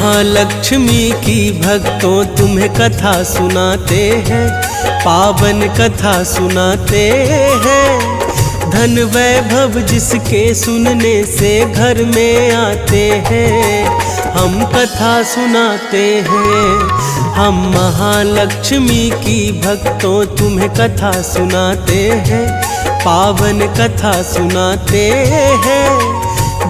महालक्ष्मी की भक्तों तुम्हें कथा सुनाते हैं, पावन कथा सुनाते हैं। धन वैभव जिसके सुनने से घर में आते हैं, हम कथा सुनाते हैं। हम महालक्ष्मी की भक्तों तुम्हें कथा सुनाते हैं, पावन कथा सुनाते हैं।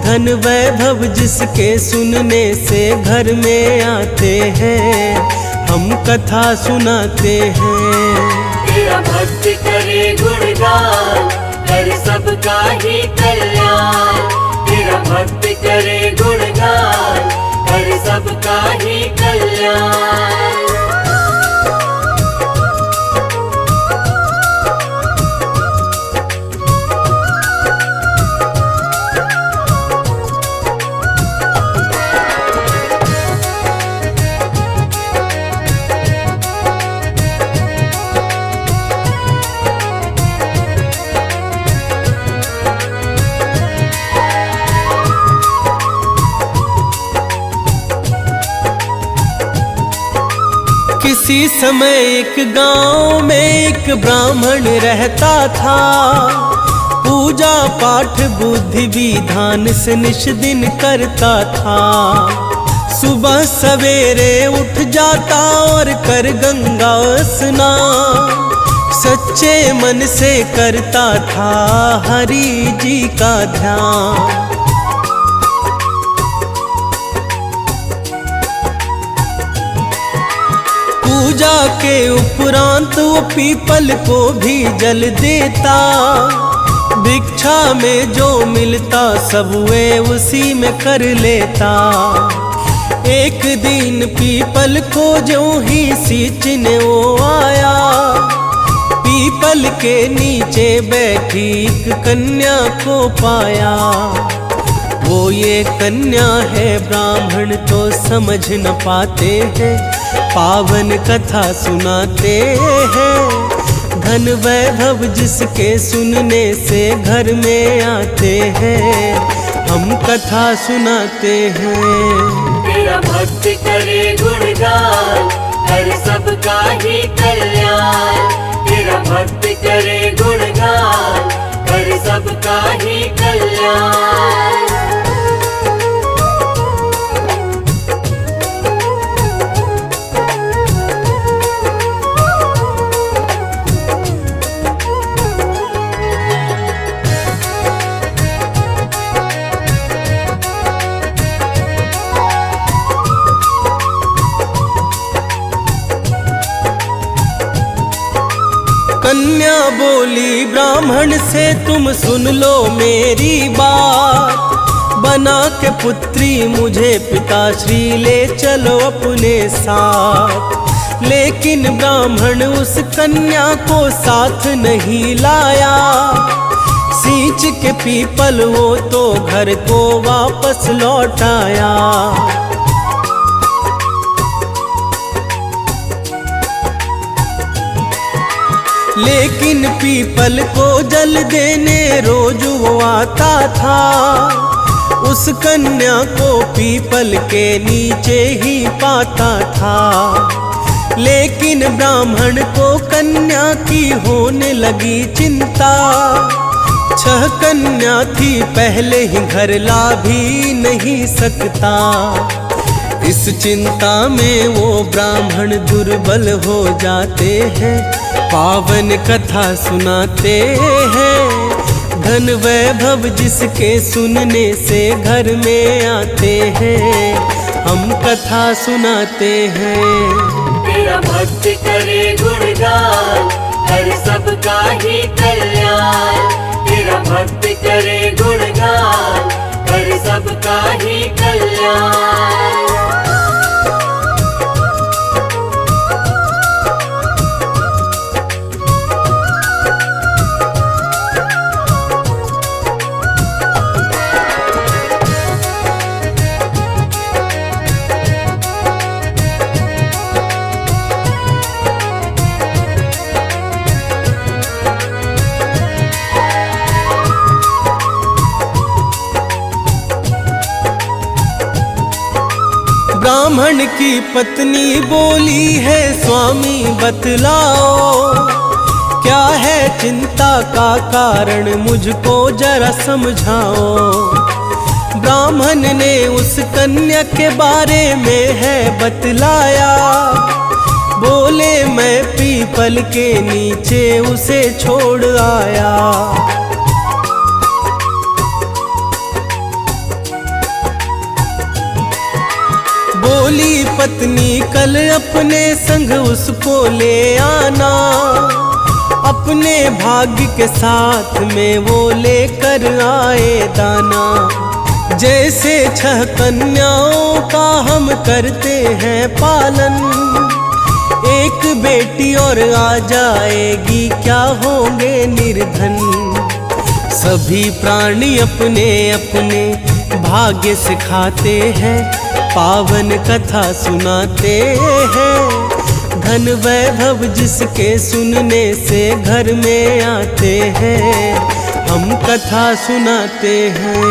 धन वैभव जिसके सुनने से घर में आते हैं, हम कथा सुनाते हैं। तेरा भक्त करे गुणगान, कर सबका ही कल्याण। तेरा भक्त करे गुणगान, कर सबका ही कल्याण। किसी समय एक गांव में एक ब्राह्मण रहता था। पूजा पाठ बुद्धि विधान से निश दिन करता था। सुबह सवेरे उठ जाता और कर गंगा स्नान। सच्चे मन से करता था हरि जी का ध्यान। पूजा के उपरांत वो पीपल को भी जल देता। भिक्षा में जो मिलता सब वे उसी में कर लेता। एक दिन पीपल को जो ही सींचने वो आया, पीपल के नीचे बैठी एक कन्या को पाया। वो ये कन्या है ब्राह्मण तो समझ न पाते हैं, पावन कथा सुनाते हैं। धन वैभव जिसके सुनने से घर में आते हैं, हम कथा सुनाते हैं। तेरा भक्त करे गुणगान, कर सबका ही कल्याण। तेरा भक्त करे गुणगान, कर सबका ही कल्याण। कन्या बोली ब्राह्मण से तुम सुन लो मेरी बात। बना के पुत्री मुझे पिताश्री ले चलो अपने साथ। लेकिन ब्राह्मण उस कन्या को साथ नहीं लाया। सींच के पीपल वो तो घर को वापस लौट आया। लेकिन पीपल को जल देने रोज वो आता था। उस कन्या को पीपल के नीचे ही पाता था। लेकिन ब्राह्मण को कन्या की होने लगी चिंता। 6 कन्या थी पहले ही घर ला भी नहीं सकता। इस चिंता में वो ब्राह्मण दुर्बल हो जाते हैं, पावन कथा सुनाते हैं। धन वैभव जिसके सुनने से घर में आते हैं, हम कथा सुनाते हैं। तेरा भक्त करे गुणगान, कर सबका ही कल्याण। तेरा भक्त करे गुणगान, कर सबका ही कल्याण। ब्राह्मण की पत्नी बोली है, स्वामी बतलाओ क्या है चिंता का कारण, मुझको जरा समझाओ। ब्राह्मण ने उस कन्या के बारे में है बतलाया, बोले मैं पीपल के नीचे उसे छोड़ आया। बोली पत्नी कल अपने संग उसको ले आना, अपने भाग्य के साथ में वो लेकर आए दाना। जैसे 6 कन्याओं का हम करते हैं पालन, एक बेटी और आ जाएगी क्या होंगे निर्धन। सभी प्राणी अपने अपने भाग्य सिखाते हैं, पावन कथा सुनाते हैं। धन वैभव जिसके सुनने से घर में आते हैं, हम कथा सुनाते हैं।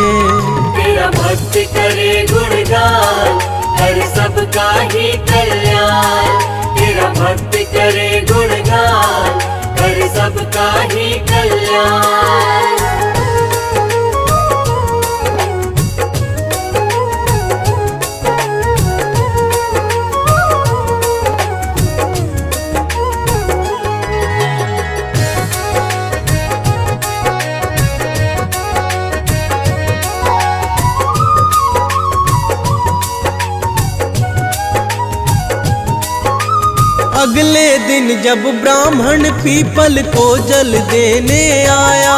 तेरा भक्त करे गुणगान, हर सबका ही कल्याण। तेरा भक्त करे गुणगान, हर सबका ही कल्याण। अगले दिन जब ब्राह्मण पीपल को जल देने आया,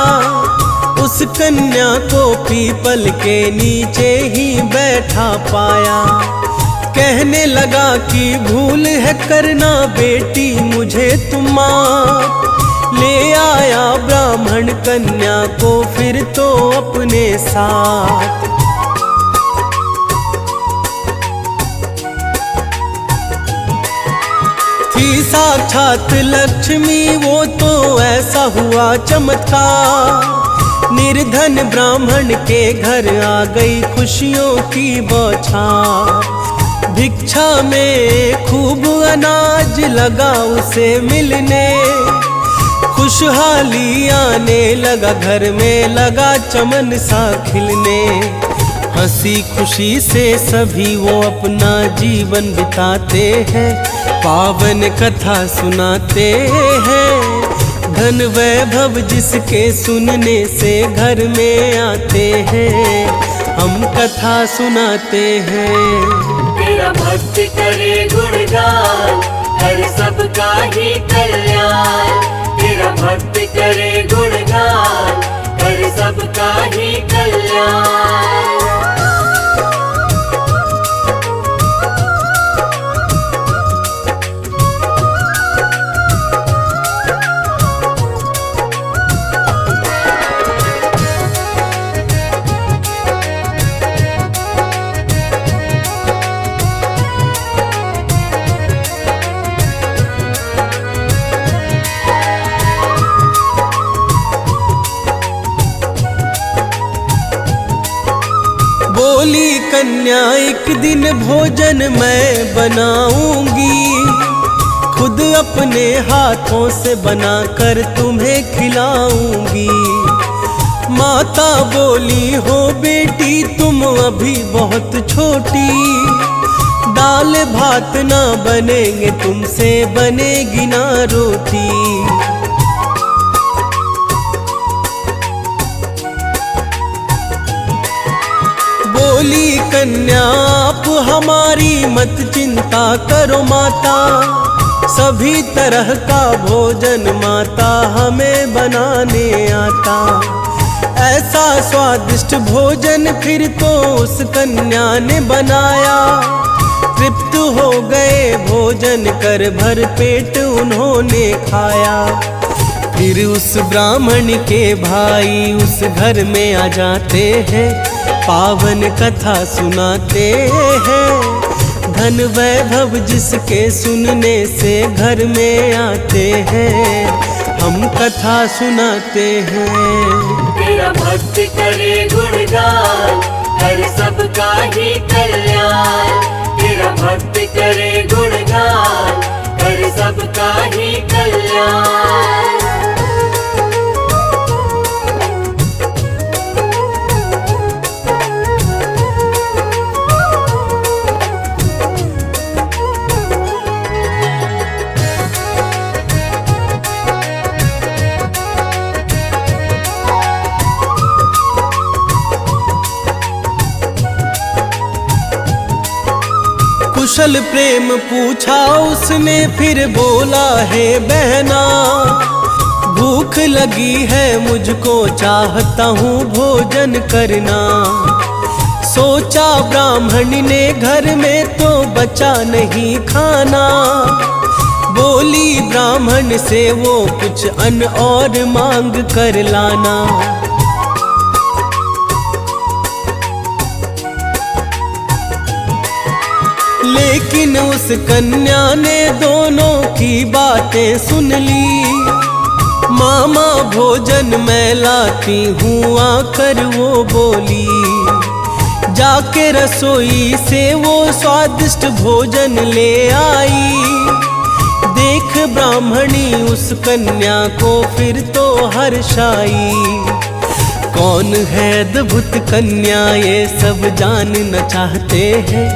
उस कन्या को पीपल के नीचे ही बैठा पाया। कहने लगा कि भूल है करना बेटी मुझे तुम माफ। ले आया ब्राह्मण कन्या को फिर तो अपने साथ। थी साक्षात लक्ष्मी वो तो ऐसा हुआ चमत्कार। निर्धन ब्राह्मण के घर आ गई खुशियों की बौछार। भिक्षा में खूब अनाज लगा उसे मिलने, खुशहाली आने लगा घर में लगा चमन सा खिलने। हंसी खुशी से सभी वो अपना जीवन बिताते हैं, पावन कथा सुनाते हैं। धन वैभव जिसके सुनने से घर में आते हैं, हम कथा सुनाते हैं। तेरा भक्त करे गुणगान, हर सबका ही कल्याण। तेरा भक्त करे गुणगान, हर सबका ही कल्याण। बोली कन्या एक दिन भोजन मैं बनाऊंगी, खुद अपने हाथों से बनाकर तुम्हें खिलाऊंगी। माता बोली हो बेटी तुम अभी बहुत छोटी, दाल भात ना बनेंगे तुमसे बनेगी ना रोटी। बोली कन्या आप हमारी मत चिंता करो माता, सभी तरह का भोजन माता हमें बनाने आता। ऐसा स्वादिष्ट भोजन फिर तो उस कन्या ने बनाया, तृप्त हो गए भोजन कर भर पेट उन्होंने खाया। फिर उस ब्राह्मण के भाई उस घर में आ जाते हैं, पावन कथा सुनाते हैं। धन वैभव जिसके सुनने से घर में आते हैं, हम कथा सुनाते हैं। तेरा भक्त करे गुणगान, कर सबका ही कल्याण। तेरा भक्त करे गुणगान, कर सबका ही कल्याण। कुशल प्रेम पूछा उसने, फिर बोला है बहना, भूख लगी है मुझको, चाहता हूँ भोजन करना। सोचा ब्राह्मण ने घर में तो बचा नहीं खाना, बोली ब्राह्मण से वो कुछ अन्न और मांग कर लाना। लेकिन उस कन्या ने दोनों की बातें सुन ली, मामा भोजन मैं लाती हूँ आकर वो बोली। जाके रसोई से वो स्वादिष्ट भोजन ले आई, देख ब्राह्मणी उस कन्या को फिर तो हर्षाई। कौन है अद्भुत कन्या ये सब जानना चाहते हैं,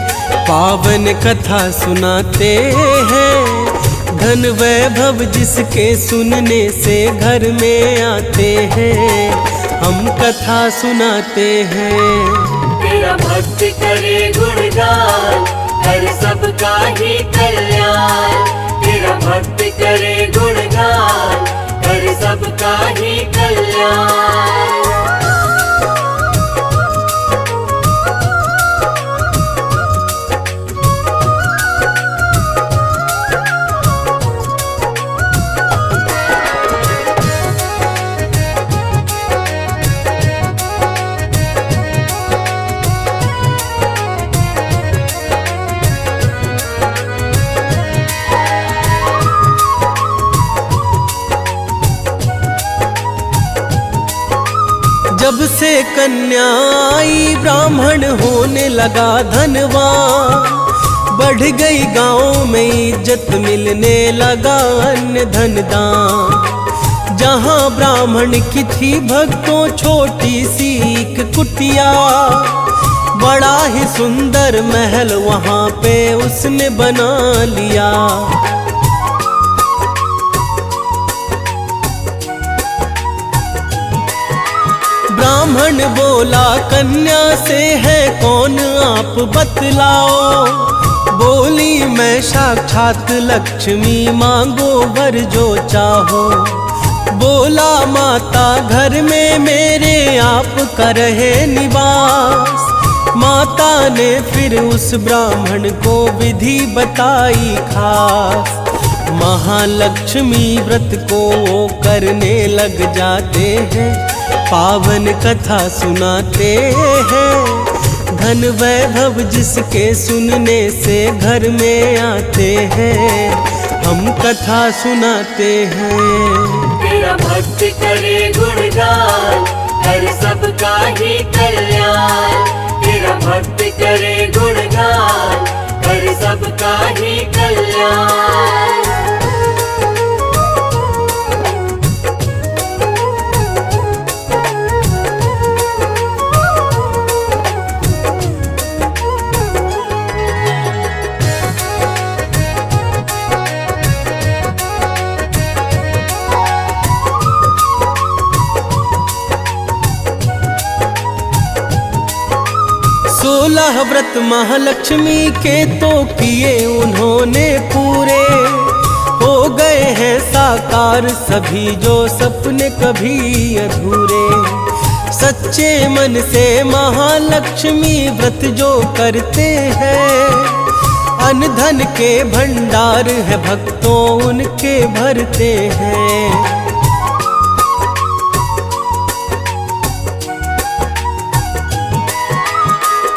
पावन कथा सुनाते हैं। धन वैभव जिसके सुनने से घर में आते हैं, हम कथा सुनाते हैं। तेरा भक्त करे गुणगान, कर सबका ही कल्याण। तेरा भक्त करे गुणगान, कर सबका ही कल्याण। जब से कन्या आई ब्राह्मण होने लगा धनवान, बढ़ गई गांव में इज्जत मिलने लगा अन्न धन दान। जहां ब्राह्मण की थी भक्तों छोटी सी एक कुटिया, बड़ा ही सुंदर महल वहां पे उसने बना लिया। ब्राह्मण बोला कन्या से है कौन आप बतलाओ, बोली मैं साक्षात लक्ष्मी मांगो वर जो चाहो। बोला माता घर में मेरे आप का रहे निवास, माता ने फिर उस ब्राह्मण को विधि बताई खास। महालक्ष्मी व्रत को वो करने लग जाते हैं, पावन कथा सुनाते हैं। धन वैभव जिसके सुनने से घर में आते हैं, हम कथा सुनाते हैं। तेरा भक्त करे गुणगान, कर सबका ही कल्याण। तेरा भक्त करे गुणगान, कर सबका ही कल्याण। सोलह व्रत महालक्ष्मी के तो किए उन्होंने पूरे, हो गए हैं साकार सभी जो सपने कभी अधूरे। सच्चे मन से महालक्ष्मी व्रत जो करते हैं, अन्न धन के भंडार है भक्तों उनके भरते हैं।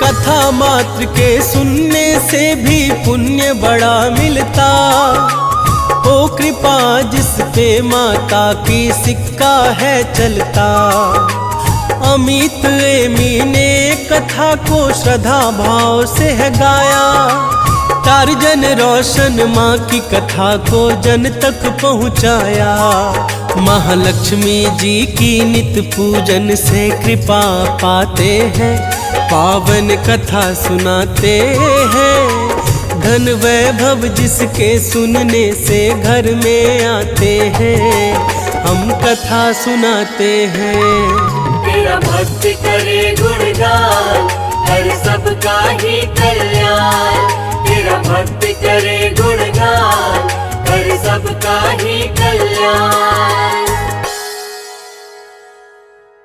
कथा मात्र के सुनने से भी पुण्य बड़ा मिलता, हो कृपा जिस पे माता की सिक्का है चलता। अमित एमी ने कथा को श्रद्धा भाव से है गाया। टार्जन रोशन माँ की कथा को जन तक पहुँचाया। महालक्ष्मी जी की नित्य पूजन से कृपा पाते हैं, पावन कथा सुनाते हैं। धन वैभव जिसके सुनने से घर में आते हैं, हम कथा सुनाते हैं। तेरा भक्त करे गुणगान, कर सबका ही कल्याण। तेरा भक्त करे गुणगान, कर सबका ही कल्याण।